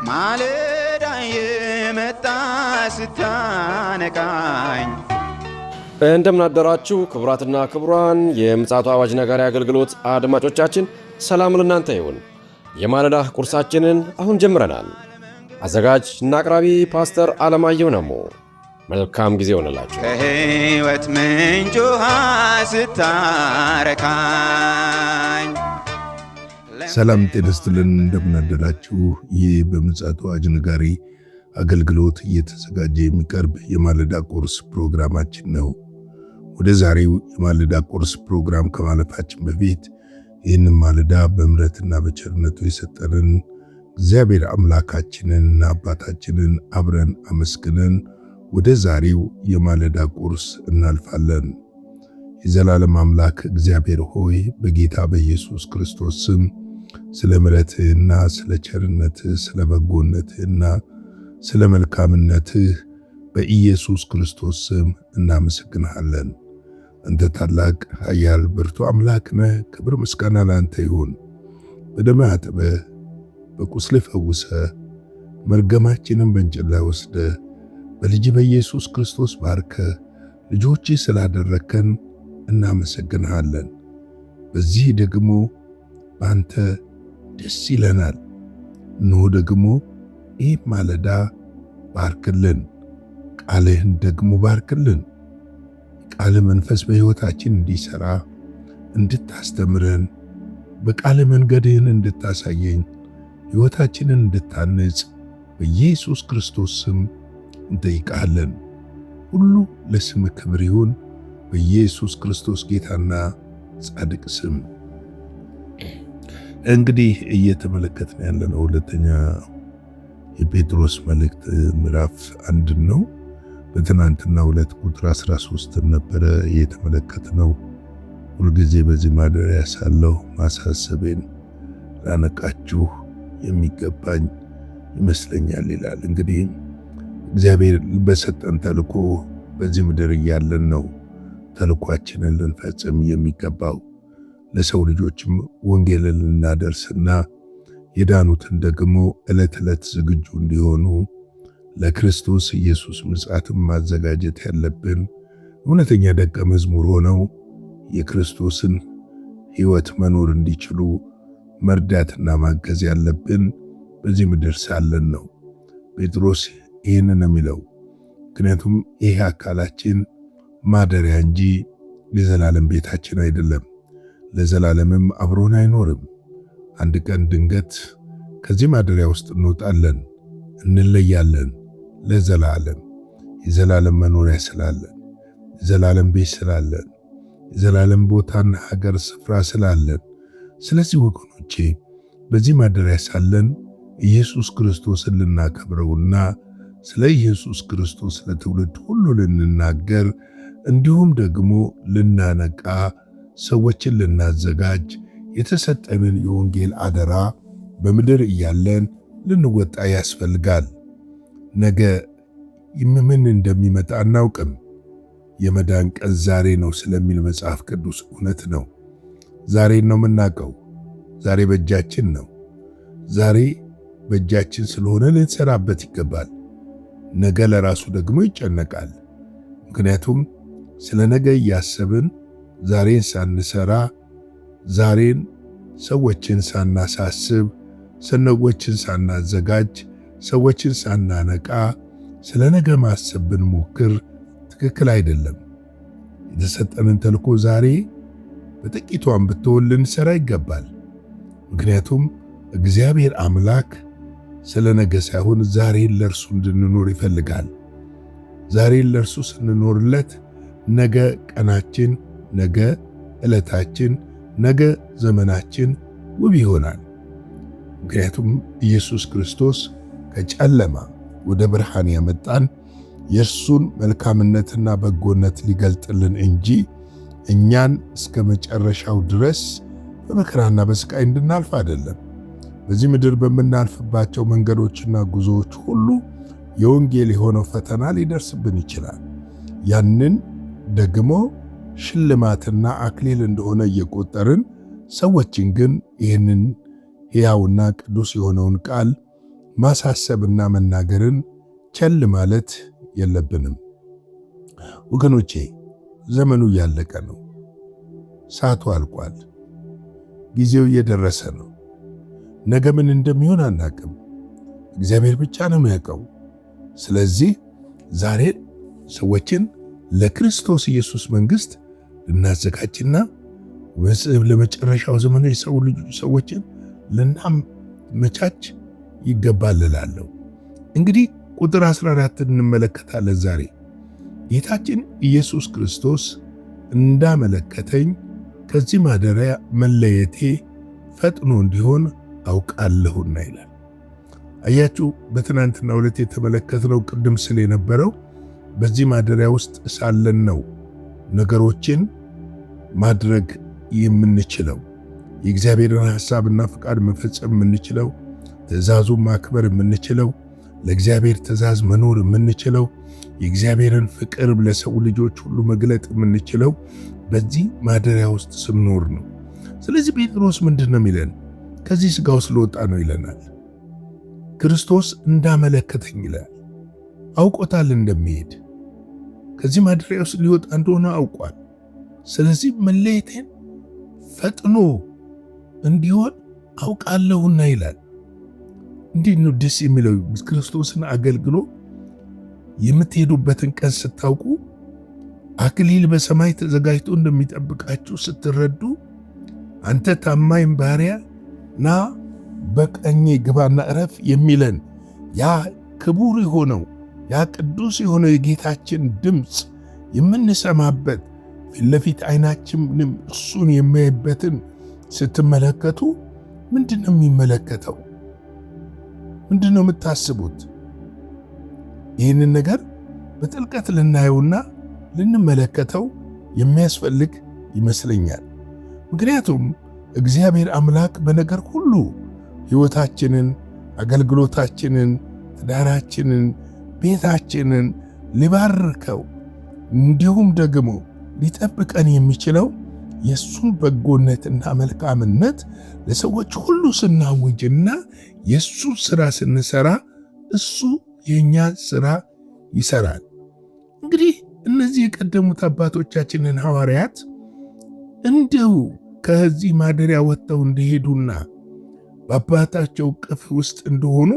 ማለዳ የመጣ ስታነቃኝ እንደምን አደራችሁ ክቡራትና ክቡራን የምፅዓቱ አዋጅ ነጋሪ አገልግሎት አድማጮቻችን፣ ሰላም ለእናንተ ይሁን። የማለዳ ቁርሳችንን አሁን ጀምረናል። አዘጋጅ እና አቅራቢ ፓስተር አለማየሁ ነሞ። መልካም ጊዜ ሆነላችሁ። ከሕይወት ምንጭ ውሃ ስታረካኝ ሰላም ጤና ይስጥልን። እንደምን አደራችሁ። ይህ በምፅዓቱ አዋጅ ነጋሪ አገልግሎት እየተዘጋጀ የሚቀርብ የማለዳ ቁርስ ፕሮግራማችን ነው። ወደ ዛሬው የማለዳ ቁርስ ፕሮግራም ከማለፋችን በፊት ይህንን ማለዳ በምሕረትና በቸርነቱ የሰጠንን እግዚአብሔር አምላካችንንና አባታችንን አብረን አመስግነን ወደ ዛሬው የማለዳ ቁርስ እናልፋለን። የዘላለም አምላክ እግዚአብሔር ሆይ በጌታ በኢየሱስ ክርስቶስ ስም ስለ ምሕረትህና ስለ ቸርነትህ ስለ በጎነትህና ስለ መልካምነትህ በኢየሱስ ክርስቶስ ስም እናመሰግንሃለን። አንተ ታላቅ ኃያል ብርቱ አምላክ ነህ። ክብር ምስጋና ለአንተ ይሁን። በደምህ አጥበህ በቁስልህ ፈውሰህ መርገማችንን በእንጨት ላይ ወስደህ በልጅ በኢየሱስ ክርስቶስ ባርከህ ልጆችህ ስላደረከን እናመሰግንሃለን። በዚህ ደግሞ በአንተ ደስ ይለናል። እነሆ ደግሞ ይህ ማለዳ ባርክልን፣ ቃልህን ደግሞ ባርክልን። ቃል መንፈስ በሕይወታችን እንዲሠራ እንድታስተምረን፣ በቃል መንገድህን እንድታሳየኝ፣ ሕይወታችንን እንድታንጽ በኢየሱስ ክርስቶስ ስም እንጠይቃለን። ሁሉ ለስም ክብር ይሁን በኢየሱስ ክርስቶስ ጌታና ጻድቅ ስም። እንግዲህ እየተመለከትን ያለነው ሁለተኛ የጴጥሮስ መልእክት ምዕራፍ 1 ነው። በትናንትና 2 ቁጥር 13 ነበረ እየተመለከትነው። ሁልጊዜ በዚህ ማደሪያ ሳለሁ ማሳሰቤን ላነቃችሁ የሚገባኝ ይመስለኛል ይላል። እንግዲህ እግዚአብሔር በሰጠን ተልኮ በዚህ ምድር እያለን ነው ተልኳችንን ልንፈጽም የሚገባው። ለሰው ልጆችም ወንጌልን ልናደርስና የዳኑትን ደግሞ ዕለት ዕለት ዝግጁ እንዲሆኑ ለክርስቶስ ኢየሱስ ምጽአትም ማዘጋጀት ያለብን እውነተኛ ደቀ መዝሙር ሆነው የክርስቶስን ሕይወት መኖር እንዲችሉ መርዳትና ማገዝ ያለብን በዚህ ምድር ሳለን ነው። ጴጥሮስ ይህንን የሚለው ምክንያቱም ይህ አካላችን ማደሪያ እንጂ የዘላለም ቤታችን አይደለም። ለዘላለምም አብሮን አይኖርም። አንድ ቀን ድንገት ከዚህ ማደሪያ ውስጥ እንወጣለን፣ እንለያለን። ለዘላለም የዘላለም መኖሪያ ስላለን፣ የዘላለም ቤት ስላለን፣ የዘላለም ቦታና ሀገር ስፍራ ስላለን፣ ስለዚህ ወገኖቼ በዚህ ማደሪያ ሳለን ኢየሱስ ክርስቶስን ልናከብረውና ስለ ኢየሱስ ክርስቶስ ለትውልድ ሁሉ ልንናገር እንዲሁም ደግሞ ልናነቃ ሰዎችን ልናዘጋጅ የተሰጠንን የወንጌል አደራ በምድር እያለን ልንወጣ ያስፈልጋል። ነገ ምን እንደሚመጣ አናውቅም። የመዳን ቀን ዛሬ ነው ስለሚል መጽሐፍ ቅዱስ እውነት ነው። ዛሬ ነው የምናውቀው። ዛሬ በእጃችን ነው። ዛሬ በእጃችን ስለሆነ ልንሰራበት ይገባል። ነገ ለራሱ ደግሞ ይጨነቃል። ምክንያቱም ስለ ነገ እያሰብን ዛሬን ሳንሰራ፣ ዛሬን ሰዎችን ሳናሳስብ፣ ሰዎችን ሳናዘጋጅ፣ ሰዎችን ሳናነቃ ስለ ነገ ማሰብ ብንሞክር ትክክል አይደለም። የተሰጠንን ተልኮ ዛሬ በጥቂቷን ብትሆን ልንሰራ ይገባል። ምክንያቱም እግዚአብሔር አምላክ ስለ ነገ ሳይሆን ዛሬን ለእርሱ እንድንኖር ይፈልጋል። ዛሬን ለእርሱ ስንኖርለት ነገ ቀናችን፣ ነገ ዕለታችን፣ ነገ ዘመናችን ውብ ይሆናል። ምክንያቱም ኢየሱስ ክርስቶስ ከጨለማ ወደ ብርሃን ያመጣን የእርሱን መልካምነትና በጎነት ሊገልጥልን እንጂ እኛን እስከ መጨረሻው ድረስ በመከራና በስቃይ እንድናልፍ አይደለም። በዚህ ምድር በምናልፍባቸው መንገዶችና ጉዞዎች ሁሉ የወንጌል የሆነው ፈተና ሊደርስብን ይችላል። ያንን ደግሞ ሽልማትና አክሊል እንደሆነ እየቆጠርን ሰዎችን ግን ይህንን ሕያውና ቅዱስ የሆነውን ቃል ማሳሰብና መናገርን ቸል ማለት የለብንም። ወገኖቼ ዘመኑ እያለቀ ነው። ሰዓቱ አልቋል። ጊዜው እየደረሰ ነው። ነገ ምን እንደሚሆን አናቅም። እግዚአብሔር ብቻ ነው የሚያውቀው። ስለዚህ ዛሬ ሰዎችን ለክርስቶስ ኢየሱስ መንግሥት ልናዘጋጅና ለመጨረሻው ዘመን የሰው ልጆች ሰዎችን ልናመቻች ይገባል እላለሁ። እንግዲህ ቁጥር 14 እንመለከታለን። ዛሬ ጌታችን ኢየሱስ ክርስቶስ እንዳመለከተኝ ከዚህ ማደሪያ መለየቴ ፈጥኖ እንዲሆን አውቃለሁና ይላል። አያችሁ፣ በትናንትና ዕለት የተመለከትነው ቅድም ስለ የነበረው በዚህ ማደሪያ ውስጥ ሳለን ነው ነገሮችን ማድረግ የምንችለው፣ የእግዚአብሔርን ሐሳብና ፍቃድ መፈጸም የምንችለው፣ ትእዛዙን ማክበር የምንችለው፣ ለእግዚአብሔር ትእዛዝ መኖር የምንችለው፣ የእግዚአብሔርን ፍቅር ለሰው ልጆች ሁሉ መግለጥ የምንችለው በዚህ ማደሪያ ውስጥ ስንኖር ነው። ስለዚህ ጴጥሮስ ምንድን ነው የሚለን? ከዚህ ሥጋው ስለወጣ ነው ይለናል። ክርስቶስ እንዳመለከተኝ ይላል። አውቆታል እንደሚሄድ፣ ከዚህ ማደሪያ ውስጥ ሊወጣ እንደሆነ አውቋል። ስለዚህ መለየቴን ፈጥኖ እንዲሆን አውቃለሁና ይላል። እንዲህ ነው ደስ የሚለው። ክርስቶስን አገልግሎ የምትሄዱበትን ቀን ስታውቁ፣ አክሊል በሰማይ ተዘጋጅቶ እንደሚጠብቃችሁ ስትረዱ፣ አንተ ታማኝ ባሪያ ና በቀኜ ግባና እረፍ የሚለን ያ ክቡር የሆነው ያ ቅዱስ የሆነው የጌታችን ድምፅ የምንሰማበት ፊት ለፊት ዓይናችንም እሱን የሚያይበትን ስትመለከቱ ምንድን ነው የሚመለከተው? ምንድን ነው የምታስቡት? ይህንን ነገር በጥልቀት ልናየውና ልንመለከተው የሚያስፈልግ ይመስለኛል። ምክንያቱም እግዚአብሔር አምላክ በነገር ሁሉ ሕይወታችንን፣ አገልግሎታችንን፣ ትዳራችንን፣ ቤታችንን ሊባርከው እንዲሁም ደግሞ ሊጠብቀን የሚችለው የእሱን በጎነትና መልካምነት ለሰዎች ሁሉ ስናውጅና የእሱ ሥራ ስንሰራ እሱ የእኛ ሥራ ይሰራል። እንግዲህ እነዚህ የቀደሙት አባቶቻችንን ሐዋርያት እንዲሁ ከዚህ ማደሪያ ወጥተው እንደሄዱና በአባታቸው ቅፍ ውስጥ እንደሆኑ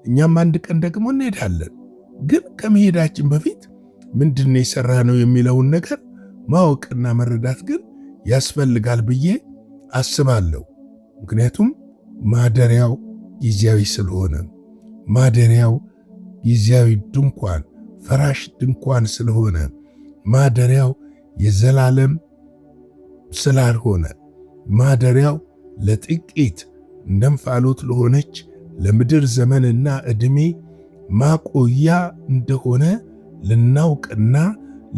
እኛም አንድ ቀን ደግሞ እንሄዳለን። ግን ከመሄዳችን በፊት ምንድን የሠራ ነው የሚለውን ነገር ማወቅና መረዳት ግን ያስፈልጋል ብዬ አስባለሁ። ምክንያቱም ማደሪያው ጊዜያዊ ስለሆነ፣ ማደሪያው ጊዜያዊ ድንኳን፣ ፈራሽ ድንኳን ስለሆነ፣ ማደሪያው የዘላለም ስላልሆነ፣ ማደሪያው ለጥቂት እንደ እንፋሎት ለሆነች ለምድር ዘመንና ዕድሜ ማቆያ እንደሆነ ልናውቅና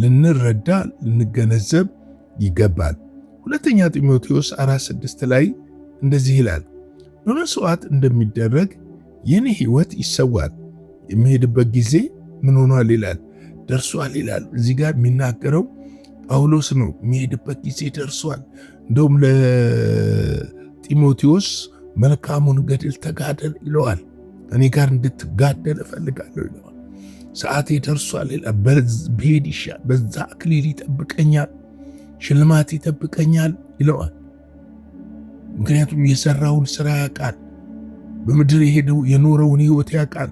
ልንረዳ ልንገነዘብ ይገባል። ሁለተኛ ጢሞቴዎስ 4:6 ላይ እንደዚህ ይላል፣ በመሥዋዕት እንደሚደረግ የኔ ሕይወት ይሰዋል፣ የሚሄድበት ጊዜ ምን ሆኗል ይላል፣ ደርሷል ይላል። እዚህ ጋር የሚናገረው ጳውሎስ ነው። የሚሄድበት ጊዜ ደርሷል። እንደውም ለጢሞቴዎስ መልካሙን ገድል ተጋደል ይለዋል። እኔ ጋር እንድትጋደል እፈልጋለሁ ይለዋል። ሰዓቴ ደርሷል ይላል። ብሄድ ይሻል፣ በዛ አክሊል ይጠብቀኛል፣ ሽልማት ይጠብቀኛል ይለዋል። ምክንያቱም የሰራውን ስራ ያውቃል። በምድር የሄደው የኖረውን ሕይወት ያውቃል።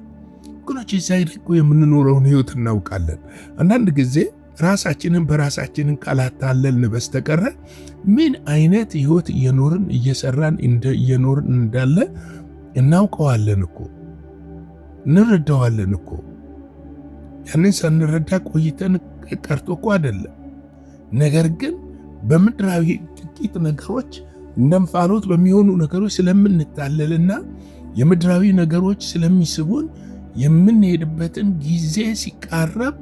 ወገኖች እዚያ እኮ የምንኖረውን ሕይወት እናውቃለን። አንዳንድ ጊዜ ራሳችንን በራሳችንን ካላታለልን በስተቀረ ምን አይነት ሕይወት እየኖርን እየሰራን እየኖርን እንዳለ እናውቀዋለን እኮ እንረዳዋለን እኮ። ያንን ሳንረዳ ቆይተን ቀርቶ እኮ አይደለም። ነገር ግን በምድራዊ ጥቂት ነገሮች እንደ እንፋሎት በሚሆኑ ነገሮች ስለምንታለልና የምድራዊ ነገሮች ስለሚስቡን የምንሄድበትን ጊዜ ሲቃረብ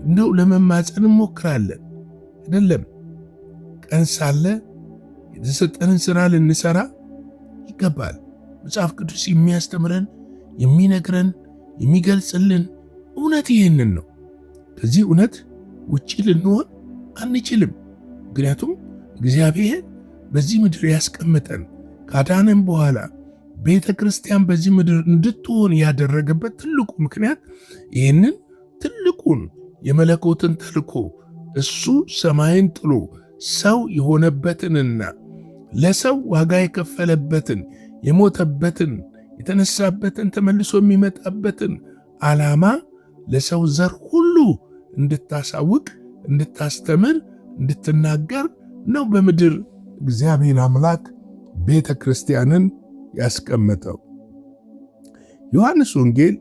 እንደው ለመማፀን እንሞክራለን። አይደለም፣ ቀን ሳለ የተሰጠንን ሥራ ልንሰራ ይገባል። መጽሐፍ ቅዱስ የሚያስተምረን የሚነግረን የሚገልጽልን እውነት ይህንን ነው። ከዚህ እውነት ውጪ ልንሆን አንችልም። ምክንያቱም እግዚአብሔር በዚህ ምድር ያስቀምጠን ካዳነን በኋላ ቤተ ክርስቲያን በዚህ ምድር እንድትሆን ያደረገበት ትልቁ ምክንያት ይህንን ትልቁን የመለኮትን ተልኮ እሱ ሰማይን ጥሎ ሰው የሆነበትንና ለሰው ዋጋ የከፈለበትን የሞተበትን የተነሳበትን ተመልሶ የሚመጣበትን ዓላማ ለሰው ዘር ሁሉ እንድታሳውቅ፣ እንድታስተምር፣ እንድትናገር ነው በምድር እግዚአብሔር አምላክ ቤተ ክርስቲያንን ያስቀመጠው። ዮሐንስ ወንጌል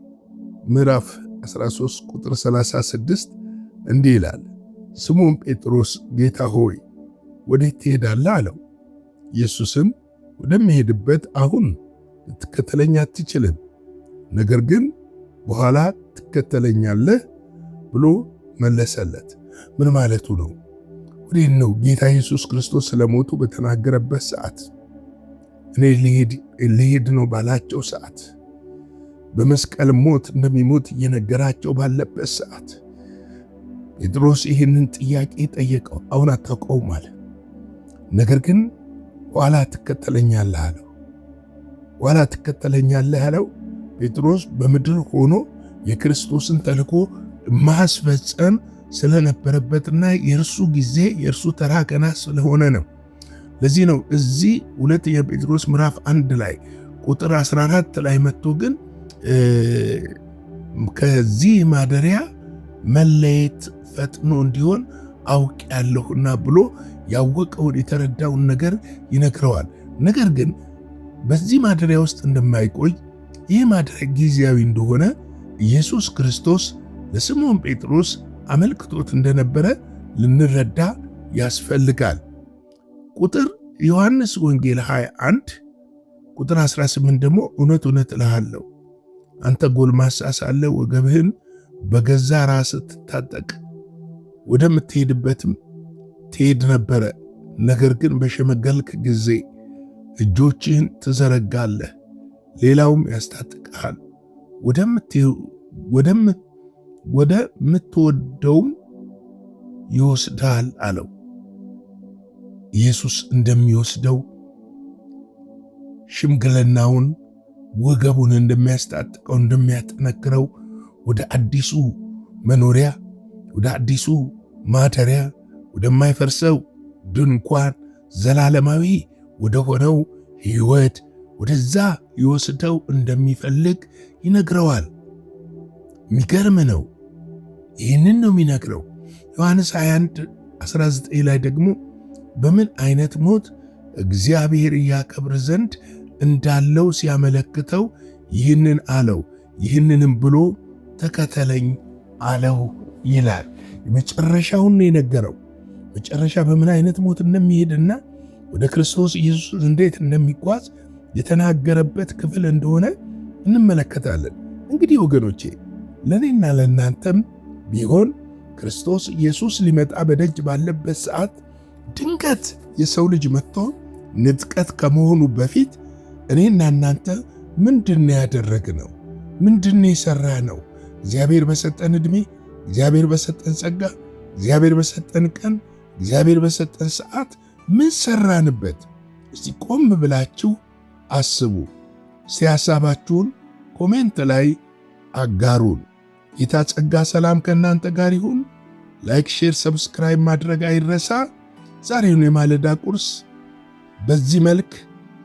ምዕራፍ 13 ቁጥር 36 እንዲህ ይላል፣ ስምዖን ጴጥሮስ ጌታ ሆይ ወዴት ትሄዳለህ አለው። ኢየሱስም ወደምሄድበት አሁን ልትከተለኝ አትችልም፣ ነገር ግን በኋላ ትከተለኛለህ ብሎ መለሰለት። ምን ማለቱ ነው? ወዴት ነው? ጌታ ኢየሱስ ክርስቶስ ስለሞቱ በተናገረበት ሰዓት፣ እኔ ልሄድ ነው ባላቸው ሰዓት፣ በመስቀል ሞት እንደሚሞት እየነገራቸው ባለበት ሰዓት ጴጥሮስ ይህንን ጥያቄ ጠየቀው። አሁን አታውቀውም አለ። ነገር ግን ኋላ ትከተለኛለህ አለው። ኋላ ትከተለኛለህ ያለው ጴጥሮስ በምድር ሆኖ የክርስቶስን ተልኮ ማስፈጸም ስለነበረበትና የእርሱ ጊዜ የእርሱ ተራ ገና ስለሆነ ነው። ለዚህ ነው እዚህ ሁለተኛ ጴጥሮስ ምዕራፍ 1 ላይ ቁጥር 14 ላይ መጥቶ ግን ከዚህ ማደሪያ መለየት ፈጥኖ እንዲሆን አውቄያለሁና ብሎ ያወቀውን የተረዳውን ነገር ይነግረዋል። ነገር ግን በዚህ ማደሪያ ውስጥ እንደማይቆይ፣ ይህ ማደሪያ ጊዜያዊ እንደሆነ ኢየሱስ ክርስቶስ ለስምዖን ጴጥሮስ አመልክቶት እንደነበረ ልንረዳ ያስፈልጋል። ቁጥር ዮሐንስ ወንጌል 21 ቁጥር 18 ደግሞ እውነት እውነት እልሃለሁ አንተ ጎልማሳ ሳለህ ወገብህን በገዛ ራስህ ትታጠቅ ወደምትሄድበትም ትሄድ ነበረ። ነገር ግን በሸመገልክ ጊዜ እጆችህን ትዘረጋለህ፣ ሌላውም ያስታጥቅሃል፣ ወደምትወደውም ይወስድሃል አለው። ኢየሱስ እንደሚወስደው ሽምግልናውን ወገቡን እንደሚያስታጥቀው እንደሚያጠነክረው ወደ አዲሱ መኖሪያ፣ ወደ አዲሱ ማደሪያ፣ ወደማይፈርሰው ድንኳን ዘላለማዊ ወደ ሆነው ሕይወት ወደዛ ይወስደው እንደሚፈልግ ይነግረዋል። የሚገርም ነው። ይህንን ነው የሚነግረው። ዮሐንስ 21:19 ላይ ደግሞ በምን አይነት ሞት እግዚአብሔር እያከብር ዘንድ እንዳለው ሲያመለክተው ይህንን አለው። ይህንንም ብሎ ተከተለኝ አለው ይላል። የመጨረሻውን የነገረው መጨረሻ በምን አይነት ሞት እንደሚሄድና ወደ ክርስቶስ ኢየሱስ እንዴት እንደሚጓዝ የተናገረበት ክፍል እንደሆነ እንመለከታለን። እንግዲህ ወገኖቼ ለእኔና ለእናንተም ቢሆን ክርስቶስ ኢየሱስ ሊመጣ በደጅ ባለበት ሰዓት ድንገት የሰው ልጅ መጥቶ ንጥቀት ከመሆኑ በፊት እኔና እናንተ ምንድን ያደረግነው? ምንድን የሰራነው? እግዚአብሔር በሰጠን ዕድሜ፣ እግዚአብሔር በሰጠን ጸጋ፣ እግዚአብሔር በሰጠን ቀን፣ እግዚአብሔር በሰጠን ሰዓት ምን ሰራንበት? እስቲ ቆም ብላችሁ አስቡ። ሲያሳባችሁን ኮሜንት ላይ አጋሩን። ጌታ ጸጋ ሰላም ከእናንተ ጋር ይሁን። ላይክ፣ ሼር፣ ሰብስክራይብ ማድረግ አይረሳ። ዛሬውን የማለዳ ቁርስ በዚህ መልክ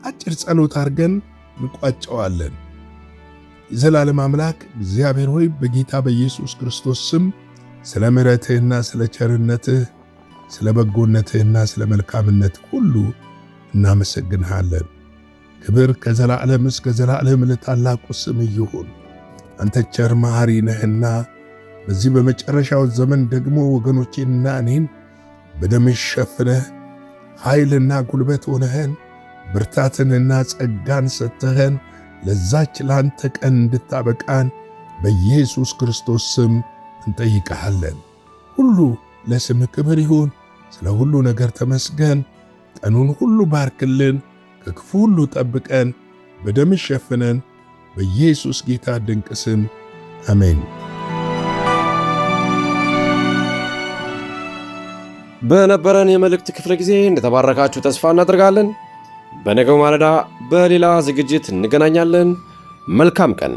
አጭር ጸሎት አድርገን እንቋጨዋለን። የዘላለም አምላክ እግዚአብሔር ሆይ በጌታ በኢየሱስ ክርስቶስ ስም ስለ ምሕረትህና ስለ ቸርነትህ ስለ በጎነትህና ስለ መልካምነት ሁሉ እናመሰግንሃለን። ክብር ከዘላለም እስከ ዘላለም ለታላቁ ስም ይሁን። አንተ ቸር መሐሪ ነህና በዚህ በመጨረሻው ዘመን ደግሞ ወገኖቼንና እኔን በደምህ ሸፍነህ ኃይልና ጉልበት ሆነህን ብርታትንና ጸጋን ሰጥተህን ለዛች ለአንተ ቀን እንድታበቃን በኢየሱስ ክርስቶስ ስም እንጠይቀሃለን። ሁሉ ለስምህ ክብር ይሁን። ስለ ሁሉ ነገር ተመስገን። ቀኑን ሁሉ ባርክልን፣ ከክፉ ሁሉ ጠብቀን፣ በደምህ ሸፍነን። በኢየሱስ ጌታ ድንቅ ስም አሜን። በነበረን የመልእክት ክፍለ ጊዜ እንደተባረካችሁ ተስፋ እናደርጋለን። በነገው ማለዳ በሌላ ዝግጅት እንገናኛለን። መልካም ቀን።